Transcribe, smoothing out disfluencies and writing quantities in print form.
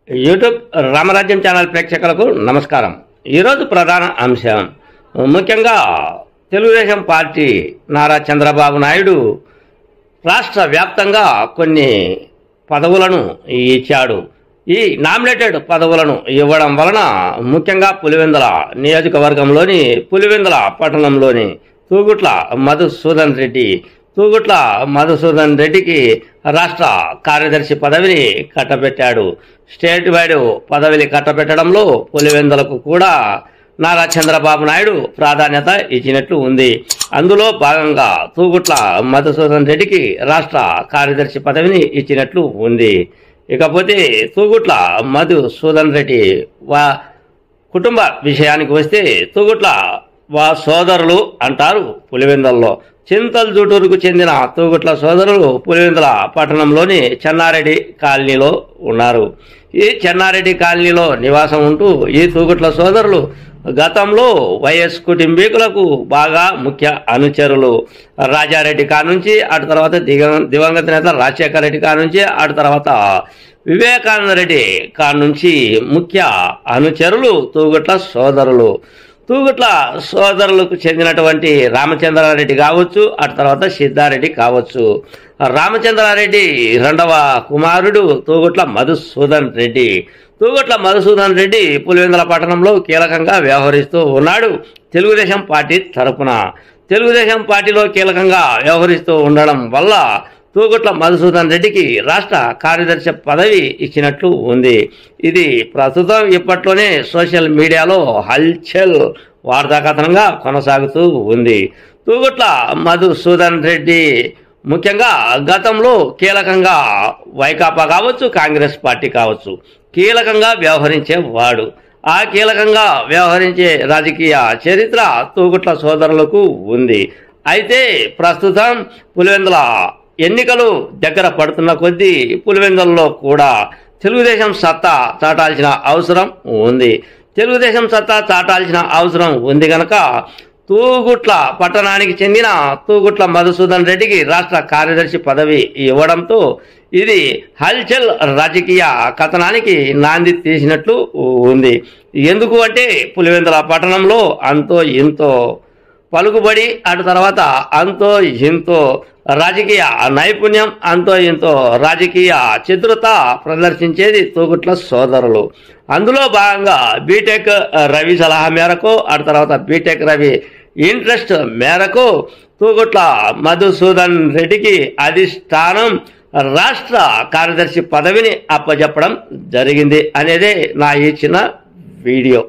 YouTube రామరాజ్యం channel ప్రేక్షకులకు నమస్కారం. ఈరోజు ప్రధాన అంశం ముఖ్యంగా తెలుగుదేశం పార్టీ నారా చంద్రబాబు నాయుడు రాష్ట్ర వ్యాప్తంగా కొన్ని పదవులను ఇచ్చాడు. ఈ నామినేటెడ్ పదవులను ఇవ్వడం వలన ముఖ్యంగా పులివెందుల నియోజకవర్గంలోని పులివెందుల పట్టణంలోని తూగుట్ల మధుసూదన్ రెడ్డికి రాష్ట్ర కార్యదర్శి పదవిని కట్టబెట్టాడు. స్టేట్ వైడ్ పదవిని కట్టబెట్టడంలో పులివెందులకు కూడా నారా చంద్రబాబు నాయుడు ప్రాధాన్యత ఇచ్చినట్లు ఉంది. అందులో భాగంగా తూగుట్ల మధుసూదన్ రెడ్డికి రాష్ట్ర కార్యదర్శి పదవిని ఇచ్చినట్లు ఉంది. ఇకపోతే తూగుట్ల మధుసూదన్ రెడ్డి కుటుంబ విషయానికి వస్తే తూగుట్ల సోదరులు అంటారు. పులివెందులలో చింతల్జూటూరుకు చెందిన తూగుట్ల సోదరులు పులివెందుల పట్టణంలోని చెన్నారెడ్డి కాలనీలో ఉన్నారు. ఈ చెన్నారెడ్డి కాలనీలో నివాసం ఉంటూ ఈ తూగుట్ల సోదరులు గతంలో వైఎస్ కుటుంబీకులకు బాగా ముఖ్య అనుచరులు. రాజారెడ్డి కానుంచి అటు తర్వాత దివంగత నేత రాజశేఖర రెడ్డి కానుంచి అటు తర్వాత వివేకానంద రెడ్డి కానుంచి ముఖ్య అనుచరులు తూగుట్ల సోదరులు. తూగుట్ల సోదరులకు చెందినటువంటి రామచంద్రారెడ్డి కావచ్చు, అటు తర్వాత సిద్ధారెడ్డి కావచ్చు. రామచంద్రారెడ్డి రెండవ కుమారుడు తూగుట్ల మధుసూదన్ రెడ్డి. తూగుట్ల మధుసూదన్ రెడ్డి పులివెందుల పట్టణంలో కీలకంగా వ్యవహరిస్తూ ఉన్నాడు. తెలుగుదేశం పార్టీ తరపున తెలుగుదేశం పార్టీలో కీలకంగా వ్యవహరిస్తూ ఉండడం వల్ల తూగుట్ల మధుసూదన్ రెడ్డికి రాష్ట్ర కార్యదర్శి పదవి ఇచ్చినట్లు ఉంది. ఇది ప్రస్తుతం ఇప్పట్లోనే సోషల్ మీడియాలో హల్చల్ వార్తాకథనంగా కొనసాగుతూ ఉంది. తూగుట్ల మధుసూదన్ రెడ్డి ముఖ్యంగా గతంలో కీలకంగా వైకాపా కావచ్చు, కాంగ్రెస్ పార్టీ కావచ్చు కీలకంగా వ్యవహరించేవాడు. ఆ కీలకంగా వ్యవహరించే రాజకీయ చరిత్ర తూగుట్ల సోదరులకు ఉంది. అయితే ప్రస్తుతం పులివెందుల ఎన్నికలు దగ్గర పడుతున్న కొద్దీ పులివెందులలో కూడా తెలుగుదేశం సత్తా చాటాల్సిన అవసరం ఉంది. తెలుగుదేశం సత్తా చాటాల్సిన అవసరం ఉంది కనుక తూగుట్ల పట్టణానికి చెందిన తూగుట్ల మధుసూదన్ రెడ్డికి రాష్ట్ర కార్యదర్శి పదవి ఇవ్వడంతో ఇది హల్చల్ రాజకీయ కథనానికి నాంది తీసినట్లు ఉంది. ఎందుకు అంటే పులివెందుల పట్టణంలో అంతో ఇంతో పలుకుబడి, అటు తర్వాత అంతో ఇంతో రాజకీయ నైపుణ్యం, అంతో ఇంతో రాజకీయ చతురత ప్రదర్శించేది తూగుట్ల సోదరులు. అందులో భాగంగా బీటెక్ రవి సలహా మేరకు, అటు తర్వాత బీటెక్ రవి ఇంట్రెస్ట్ మేరకు తూగుట్ల మధుసూదన్ రెడ్డికి అధిష్టానం రాష్ట్ర కార్యదర్శి పదవిని అప్పచెప్పడం జరిగింది అనేదే నా ఈ చిన్న వీడియో.